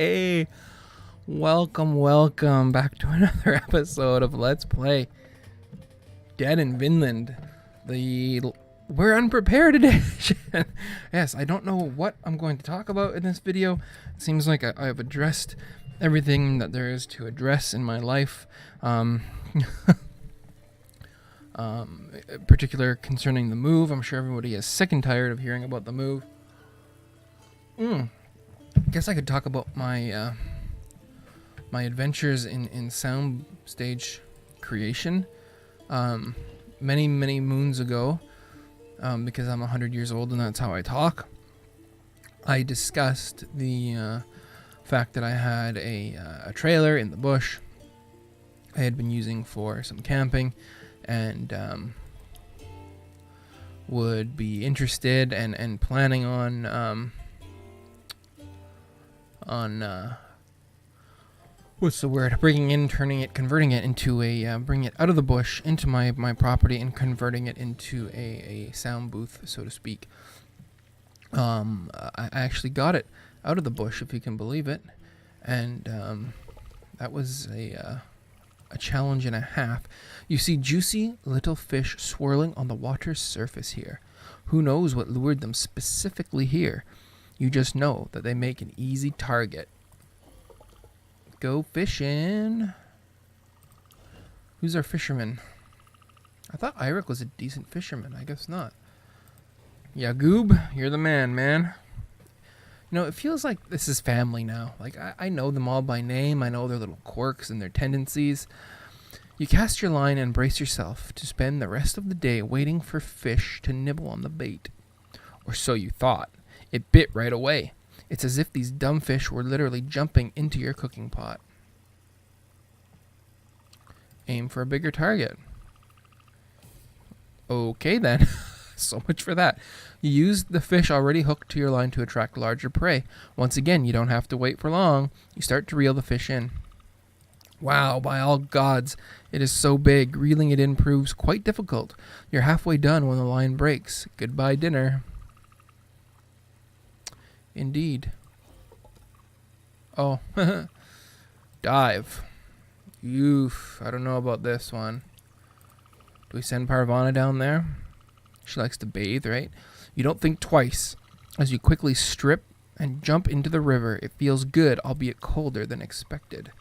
Hey, welcome back to another episode of Let's Play Dead in Vinland, the We're Unprepared edition. Yes, I don't know what I'm going to talk about in this video. It seems like I've addressed everything that there is to address in my life, particular concerning the move. I'm sure everybody is sick and tired of hearing about the move. Guess I could talk about my my adventures in sound stage creation many moons ago, because I'm 100 years old and that's how I talk. I discussed the fact that I had a trailer in the bush I had been using for some camping, and would be interested and planning on what's the word? Converting it into a, bringing it out of the bush into my property and converting it into a sound booth, so to speak. I actually got it out of the bush, if you can believe it, and that was a challenge and a half. You see juicy little fish swirling on the water's surface here. Who knows what lured them specifically here? You just know that they make an easy target. Go fishing. Who's our fisherman? I thought Eirik was a decent fisherman. I guess not. Yeah, Goob, you're the man. You know, it feels like this is family now. Like, I know them all by name. I know their little quirks and their tendencies. You cast your line and brace yourself to spend the rest of the day waiting for fish to nibble on the bait. Or so you thought. It bit right away. It's as if these dumb fish were literally jumping into your cooking pot. Aim for a bigger target. Okay then. So much for that. You used the fish already hooked to your line to attract larger prey. Once again, you don't have to wait for long. You start to reel the fish in. Wow, by all gods, it is so big. Reeling it in proves quite difficult. You're halfway done when the line breaks. Goodbye dinner. Indeed. Oh, dive. Oof, I don't know about this one. Do we send Parvana down there? She likes to bathe, right? You don't think twice as you quickly strip and jump into the river. It feels good, albeit colder than expected.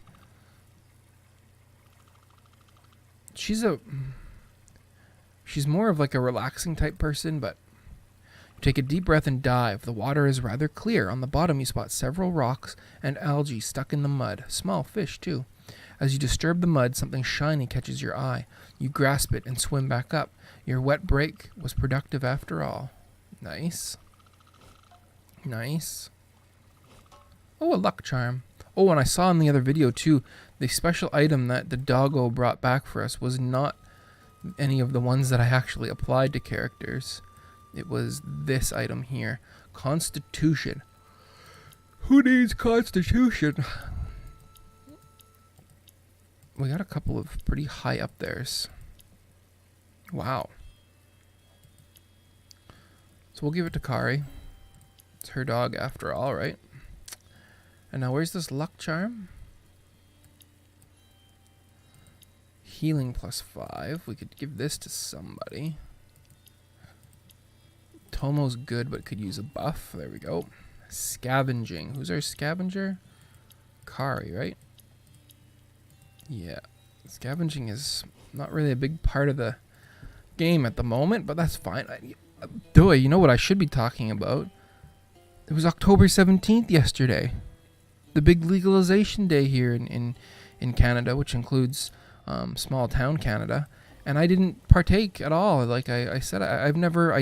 She's more of like a relaxing type person, but take a deep breath and dive. The water is rather clear. On the bottom you spot several rocks and algae stuck in the mud. Small fish too. As you disturb the mud, something shiny catches your eye. You grasp it and swim back up. Your wet break was productive after all. Nice. Oh, a luck charm. Oh, and I saw in the other video too, the special item that the doggo brought back for us was not any of the ones that I actually applied to characters. It was this item here. Constitution. Who needs Constitution? We got a couple of pretty high up theirs. Wow. So we'll give it to Kari. It's her dog after all, right? And now where's this luck charm? Healing +5. We could give this to somebody. Tomo's good, but could use a buff. There we go. Scavenging. Who's our scavenger? Kari, right? Yeah. Scavenging is not really a big part of the game at the moment, but that's fine. You know what I should be talking about? It was October 17th yesterday. The big legalization day here in Canada, which includes small town Canada. And I didn't partake at all. Like I said, I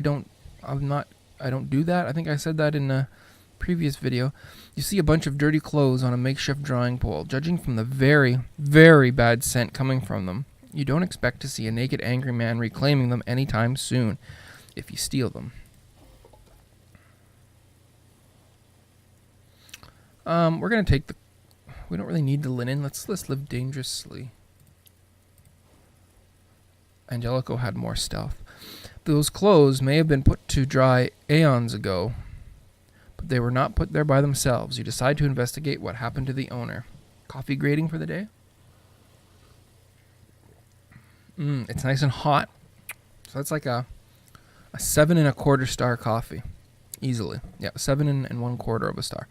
don't do that. I think I said that in a previous video. You see a bunch of dirty clothes on a makeshift drawing pole. Judging from the very, very bad scent coming from them, you don't expect to see a naked angry man reclaiming them anytime soon if you steal them. We're gonna take we don't really need the linen. Let's live dangerously. Angelico had more stealth. Those clothes may have been put to dry aeons ago, But they were not put there by themselves. You decide to investigate what happened to the owner. Coffee grading for the day? It's nice and hot. So that's like a 7.25 star coffee. Easily. Yeah, 7 1/4 of a star.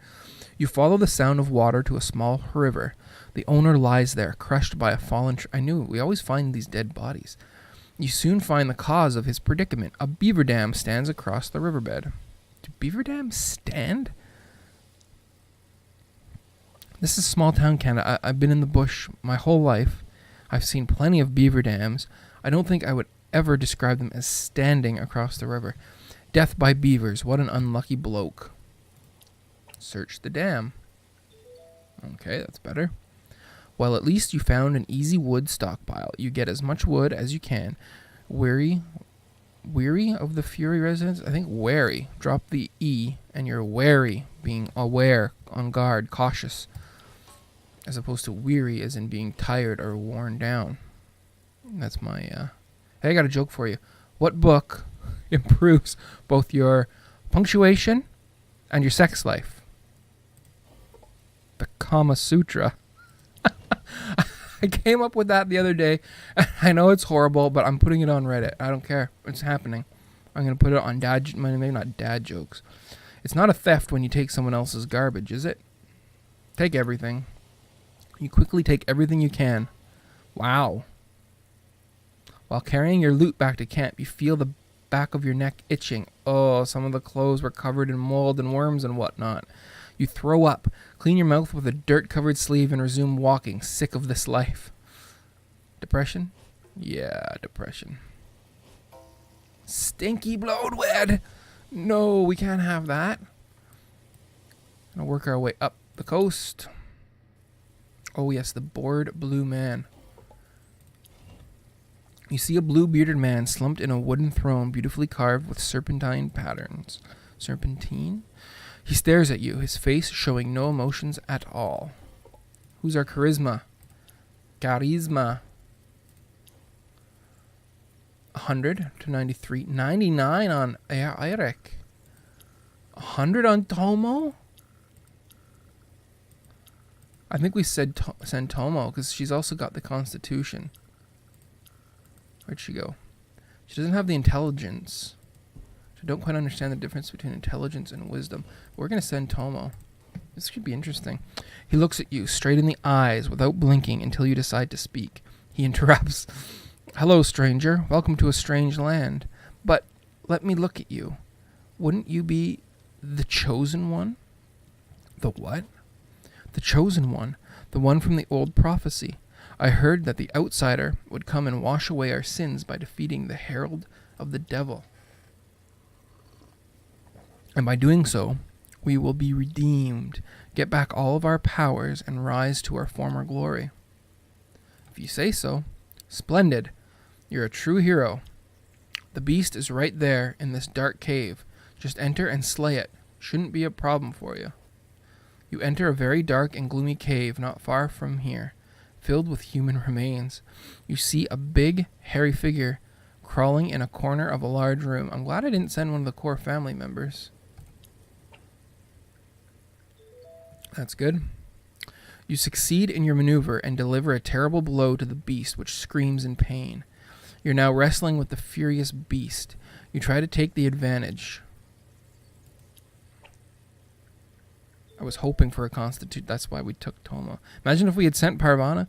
You follow the sound of water to a small river. The owner lies there, crushed by a fallen tree. I knew, we always find these dead bodies. You soon find the cause of his predicament. A beaver dam stands across the riverbed. Do beaver dams stand? This is small town Canada. I've been in the bush my whole life. I've seen plenty of beaver dams. I don't think I would ever describe them as standing across the river. Death by beavers. What an unlucky bloke. Search the dam. Okay, that's better. Well, at least you found an easy wood stockpile. You get as much wood as you can. Weary of the fury residents? I think wary. Drop the E and you're wary, being aware, on guard, cautious. As opposed to weary as in being tired or worn down. That's my, Hey, I got a joke for you. What book improves both your punctuation and your sex life? The Kama Sutra. I came up with that the other day. I know it's horrible, but I'm putting it on Reddit. I don't care. It's happening. I'm going to put it on maybe not dad jokes. It's not a theft when you take someone else's garbage, is it? Take everything. You quickly take everything you can. Wow. While carrying your loot back to camp, you feel the back of your neck itching. Oh, some of the clothes were covered in mold and worms and whatnot. You throw up, clean your mouth with a dirt-covered sleeve, and resume walking, sick of this life. Depression? Yeah, depression. Stinky blowed wed! No, we can't have that. Gonna work our way up the coast. Oh yes, the bored blue man. You see a blue-bearded man slumped in a wooden throne beautifully carved with serpentine patterns. Serpentine? He stares at you, his face showing no emotions at all. Who's our charisma? Charisma. 100 to 93. 99 on Eirik. 100 on Tomo? I think we said send Tomo because she's also got the constitution. Where'd she go? She doesn't have the intelligence. I don't quite understand the difference between intelligence and wisdom. We're going to send Tomo. This should be interesting. He looks at you straight in the eyes without blinking until you decide to speak. He interrupts. Hello, stranger. Welcome to a strange land. But let me look at you. Wouldn't you be the chosen one? The what? The chosen one. The one from the old prophecy. I heard that the outsider would come and wash away our sins by defeating the herald of the devil. And by doing so, we will be redeemed, get back all of our powers, and rise to our former glory. If you say so, splendid. You're a true hero. The beast is right there in this dark cave. Just enter and slay it. Shouldn't be a problem for you. You enter a very dark and gloomy cave not far from here, filled with human remains. You see a big, hairy figure crawling in a corner of a large room. I'm glad I didn't send one of the core family members. That's good. You succeed in your maneuver and deliver a terrible blow to the beast, which screams in pain. You're now wrestling with the furious beast. You try to take the advantage. I was hoping for a constitute. That's why we took Tomo. Imagine if we had sent Parvana.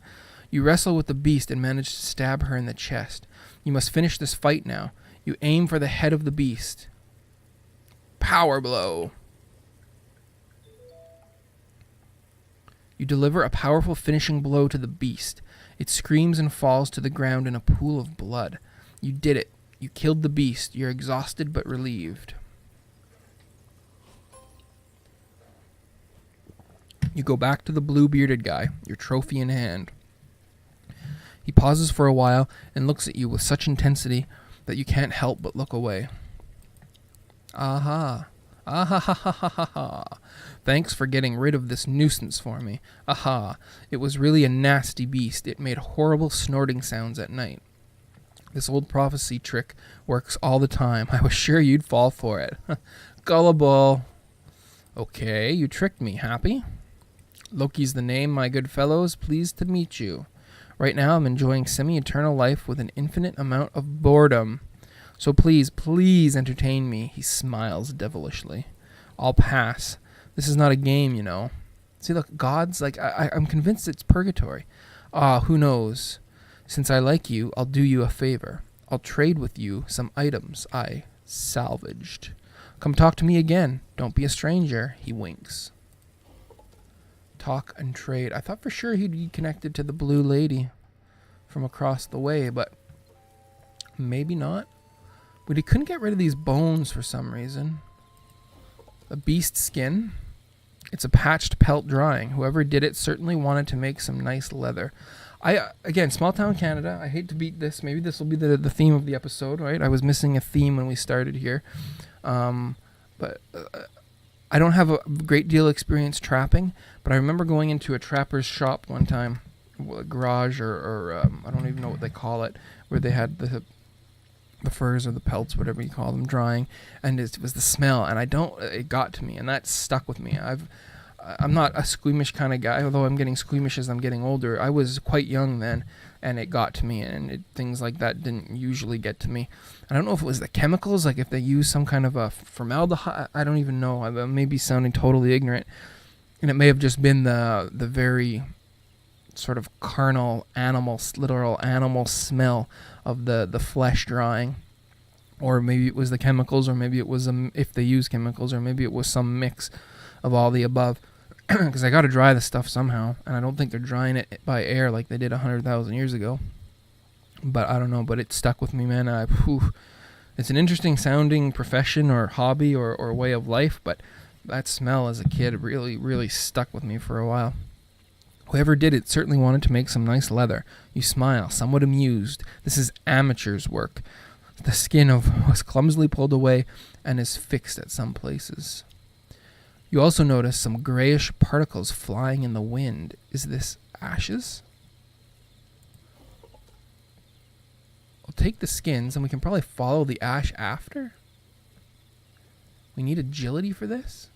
You wrestle with the beast and manage to stab her in the chest. You must finish this fight now. You aim for the head of the beast. Power blow. You deliver a powerful finishing blow to the beast. It screams and falls to the ground in a pool of blood. You did it. You killed the beast. You're exhausted but relieved. You go back to the blue-bearded guy, your trophy in hand. He pauses for a while and looks at you with such intensity that you can't help but look away. Aha. Ah ha ha ha ha ha ha. Thanks for getting rid of this nuisance for me. Aha. It was really a nasty beast. It made horrible snorting sounds at night. This old prophecy trick works all the time. I was sure you'd fall for it. Gullible. Okay, you tricked me. Happy? Loki's the name, my good fellows. Pleased to meet you. Right now, I'm enjoying semi-eternal life with an infinite amount of boredom. So please, please entertain me. He smiles devilishly. I'll pass. This is not a game, you know. See, look, God's like, I'm convinced it's purgatory. Who knows? Since I like you, I'll do you a favor. I'll trade with you some items I salvaged. Come talk to me again. Don't be a stranger. He winks. Talk and trade. I thought for sure he'd be connected to the blue lady from across the way, but maybe not. But he couldn't get rid of these bones for some reason. A beast skin. It's a patched pelt drawing. Whoever did it certainly wanted to make some nice leather. Again, small town Canada. I hate to beat this. Maybe this will be the theme of the episode, right? I was missing a theme when we started here. But I don't have a great deal of experience trapping, but I remember going into a trapper's shop one time, a garage or I don't even know what they call it, where they had the furs or the pelts, whatever you call them, drying, and it was the smell, and it got to me, and that stuck with me. I'm not a squeamish kind of guy, although I'm getting squeamish as I'm getting older. I was quite young then, and it got to me, and things like that didn't usually get to me. I don't know if it was the chemicals, like if they use some kind of a formaldehyde. I don't even know. I may be sounding totally ignorant, and it may have just been the very sort of carnal literal animal smell of the flesh drying, or maybe it was the chemicals, or maybe it was if they use chemicals, or maybe it was some mix of all the above. Because I got to dry the stuff somehow, and I don't think they're drying it by air like they did 100,000 years ago. But I don't know, but it stuck with me, man. It's an interesting sounding profession or hobby or way of life, but that smell as a kid really, really stuck with me for a while. Whoever did it certainly wanted to make some nice leather. You smile, somewhat amused. This is amateur's work. The skin was clumsily pulled away and is fixed at some places. You also notice some grayish particles flying in the wind. Is this ashes? I'll take the skins and we can probably follow the ash after. We need agility for this.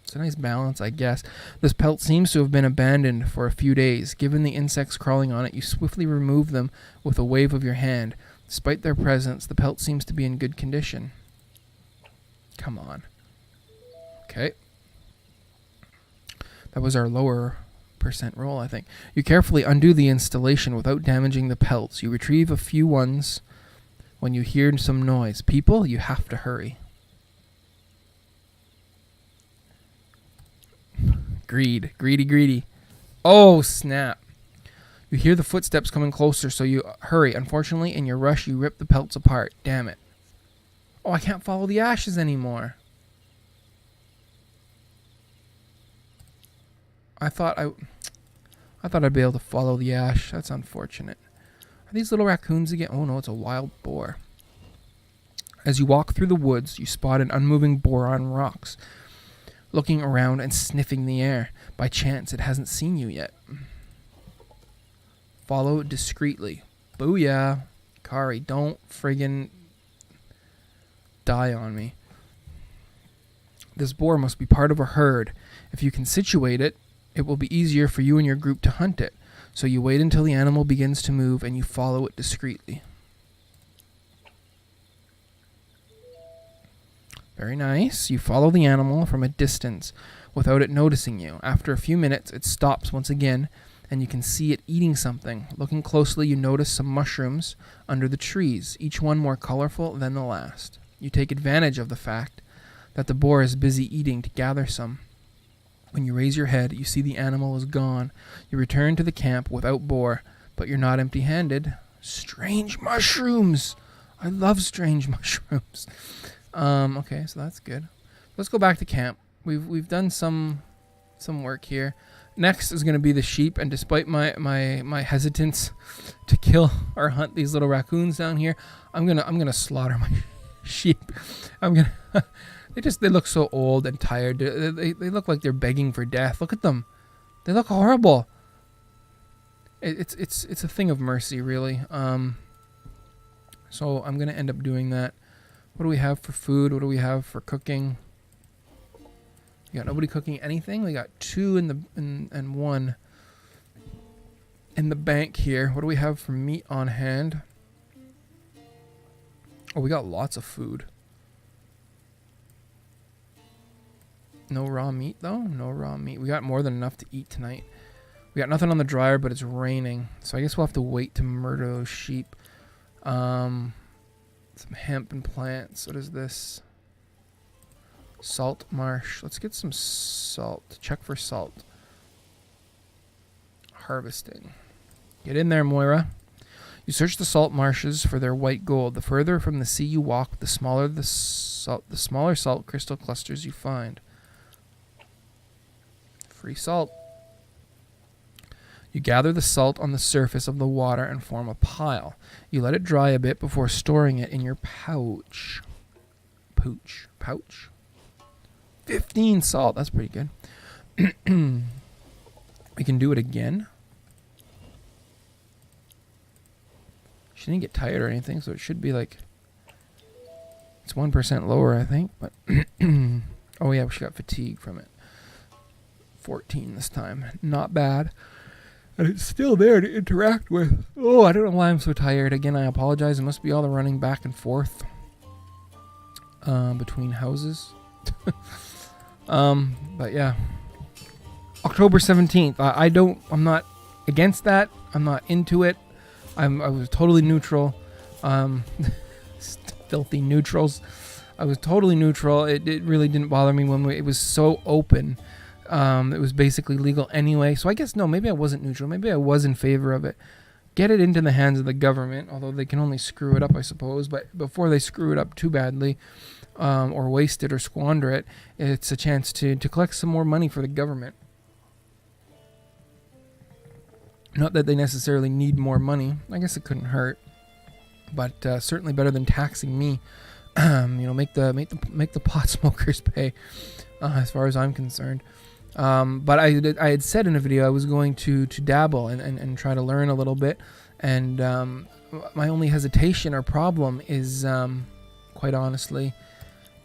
It's a nice balance, I guess. This pelt seems to have been abandoned for a few days. Given the insects crawling on it, you swiftly remove them with a wave of your hand. Despite their presence, the pelt seems to be in good condition. Come on. Okay. That was our lower percent roll, I think. You carefully undo the installation without damaging the pelts. You retrieve a few ones when you hear some noise. People, you have to hurry. Greed. Greedy. Oh, snap. You hear the footsteps coming closer, so you hurry. Unfortunately, in your rush, you rip the pelts apart. Damn it. Oh, I can't follow the ashes anymore. I thought I'd be able to follow the ash. That's unfortunate. Are these little raccoons again? Oh no, it's a wild boar. As you walk through the woods, you spot an unmoving boar on rocks, looking around and sniffing the air. By chance, it hasn't seen you yet. Follow discreetly. Booyah. Kari, don't friggin' die on me. This boar must be part of a herd. If you can situate it, it will be easier for you and your group to hunt it. So you wait until the animal begins to move and you follow it discreetly. Very nice. You follow the animal from a distance without it noticing you. After a few minutes, it stops once again and you can see it eating something. Looking closely, you notice some mushrooms under the trees, each one more colorful than the last. You take advantage of the fact that the boar is busy eating to gather some. When you raise your head, you see the animal is gone. You return to the camp without boar, but you're not empty-handed. Strange mushrooms! I love strange mushrooms. Okay, so that's good. Let's go back to camp. We've done some work here. Next is going to be the sheep, and despite my hesitance to kill or hunt these little raccoons down here, I'm gonna slaughter my sheep. They look so old and tired. They look like they're begging for death. Look at them. They look horrible. It's a thing of mercy, really. So I'm gonna end up doing that. What do we have for food? What do we have for cooking? We got nobody cooking anything. We got 2 in the and 1 in the bank here. What do we have for meat on hand? Oh, we got lots of food. No raw meat though. No raw meat. We got more than enough to eat tonight. We got nothing on the dryer, but it's raining, so I guess we'll have to wait to murder those sheep. Some hemp and plants. What is this? Salt marsh. Let's get some salt. Check for salt. Harvesting. Get in there, Moira. You search the salt marshes for their white gold. The further from the sea you walk, the smaller salt crystal clusters you find. Free salt. You gather the salt on the surface of the water and form a pile. You let it dry a bit before storing it in your pouch. Pouch? 15 salt. That's pretty good. We can do it again. She didn't get tired or anything, so it should be like... It's 1% lower, I think. But oh yeah, she got fatigue from it. 14 this time. Not bad. And it's still there to interact with. Oh, I don't know why I'm so tired. Again, I apologize. It must be all the running back and forth between houses. But yeah. October 17th. I'm not against that. I'm not into it. I was totally neutral. Filthy neutrals. I was totally neutral. It really didn't bother me when it was so open. It was basically legal anyway. So I guess, no, maybe I wasn't neutral. Maybe I was in favor of it. Get it into the hands of the government, although they can only screw it up, I suppose. But before they screw it up too badly, or waste it or squander it, it's a chance to collect some more money for the government. Not that they necessarily need more money. I guess it couldn't hurt. But certainly better than taxing me. Make the pot smokers pay, as far as I'm concerned. But I had said in a video I was going to dabble and try to learn a little bit. And my only hesitation or problem is, quite honestly,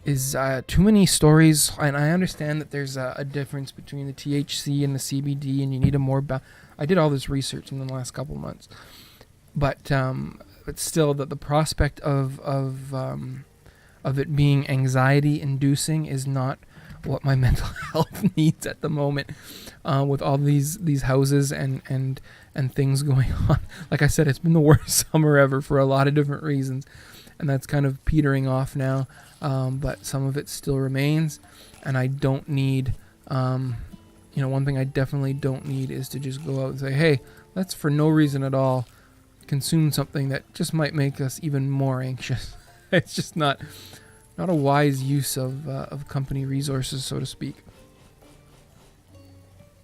is too many stories. And I understand that there's a difference between the THC and the CBD, and you need a more... I did all this research in the last couple of months. But still, the prospect of it being anxiety-inducing is not what my mental health needs at the moment, with all these houses and things going on. Like I said, it's been the worst summer ever for a lot of different reasons, and that's kind of petering off now. But some of it still remains, and I don't need... one thing I definitely don't need is to just go out and say, hey, let's for no reason at all consume something that just might make us even more anxious. It's just not a wise use of company resources, so to speak.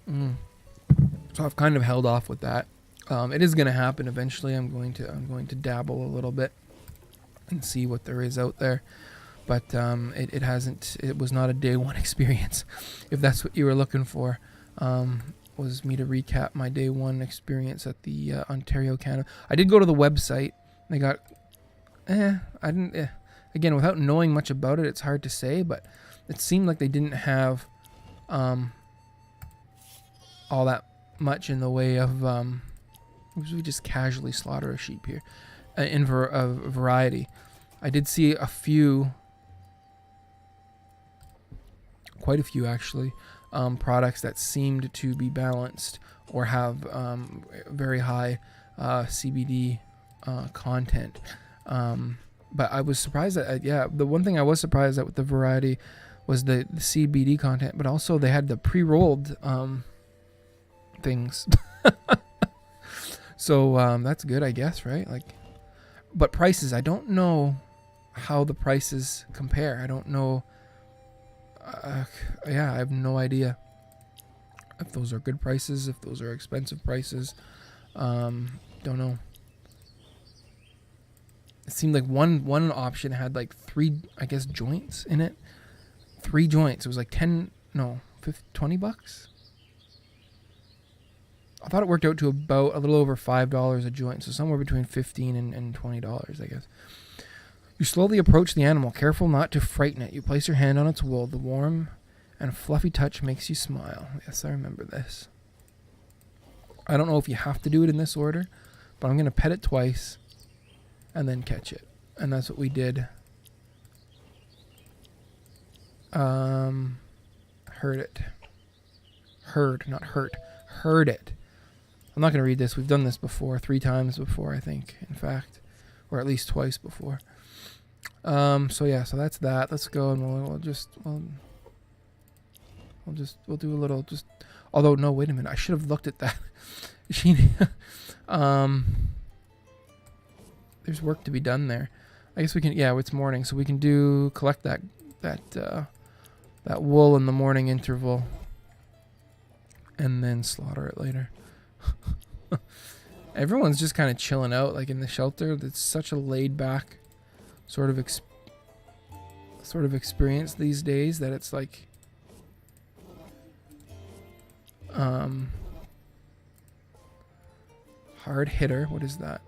So I've kind of held off with that. It is going to happen eventually. I'm going to dabble a little bit and see what there is out there. But it was not a day one experience, if that's what you were looking for. Was me to recap my day one experience at the Ontario, Canada. I did go to the website. They got, again, without knowing much about it, it's hard to say, but it seemed like they didn't have all that much in the way of, we just casually slaughter a sheep here, in a variety. I did see quite a few actually, products that seemed to be balanced or have very high CBD content. But I was surprised that, the one thing I was surprised at with the variety was the CBD content, but also they had the pre-rolled things. So that's good, I guess, right? But prices, I don't know how the prices compare. I don't know. I have no idea if those are good prices, if those are expensive prices. Don't know. It seemed like one option had 3, I guess, joints in it. 3 joints. It was $20 bucks. I thought it worked out to about a little over $5 a joint, so somewhere between $15 and $20, I guess. You slowly approach the animal, careful not to frighten it. You place your hand on its wool. The warm and fluffy touch makes you smile. Yes, I remember this. I don't know if you have to do it in this order, but I'm going to pet it twice and then catch it. And that's what we did. Heard it. Heard, not hurt. Heard it. I'm not going to read this. We've done this before. 3 times before, I think, in fact. Or at least twice before. So yeah, so that's that. Let's go and we'll do a little just, although no, wait a minute. I should have looked at that. There's work to be done there. I guess we can, yeah, it's morning, so we can collect that wool in the morning interval and then slaughter it later. Everyone's just kind of chilling out, like in the shelter. It's such a laid back sort of experience these days that it's like hard hitter. What is that?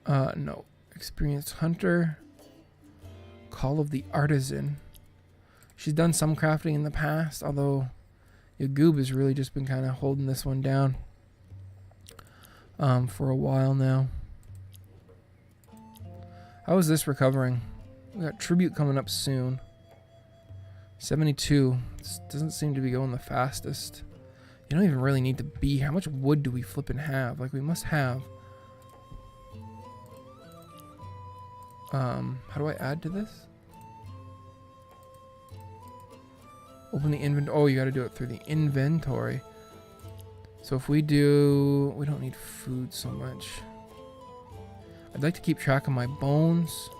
No. Experienced hunter. Call of the artisan. She's done some crafting in the past, although Yagoob has really just been kind of holding this one down for a while now. How is this recovering? We got tribute coming up soon. 72. This doesn't seem to be going the fastest. You don't even really need to be. How much wood do we flippin' have? Like, we must have. How do I add to this? Open the inventory. Oh, you got to do it through the inventory. So if we do, we don't need food so much. I'd like to keep track of my bones.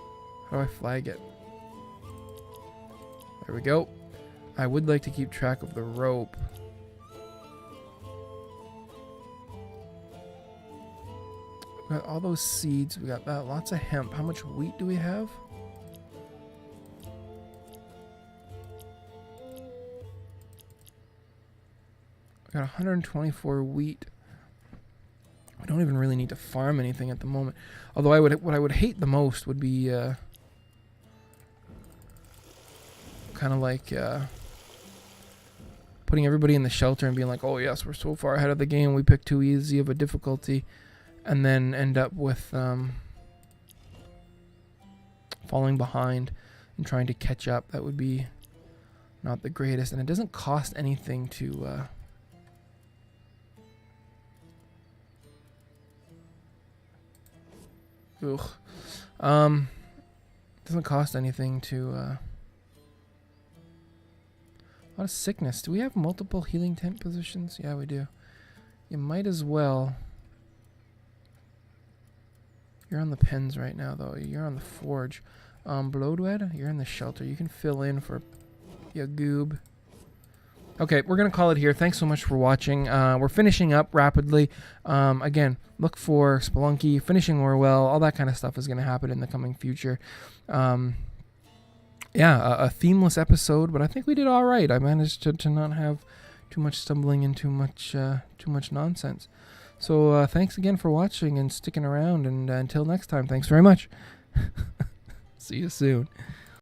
How do I flag it? There we go. I would like to keep track of the rope. We got all those seeds. We got that. Lots of hemp. How much wheat do we have? We got 124 wheat. I don't even really need to farm anything at the moment. Although what I would hate the most would be kind of like putting everybody in the shelter and being like, oh yes, we're so far ahead of the game, we picked too easy of a difficulty, and then end up with falling behind and trying to catch up. That would be not the greatest, and it doesn't cost anything to doesn't cost anything to a lot of sickness. Do we have multiple healing tent positions? Yeah, we do. You might as well. You're on the pens right now, though. You're on the forge. Bloodwed, you're in the shelter. You can fill in for Yagoob. Okay, we're going to call it here. Thanks so much for watching. We're finishing up rapidly. Again, look for Spelunky, finishing Orwell. All that kind of stuff is going to happen in the coming future. Yeah, a themeless episode, but I think we did all right. I managed to not have too much stumbling and too much nonsense. So thanks again for watching and sticking around. And until next time, thanks very much. See you soon.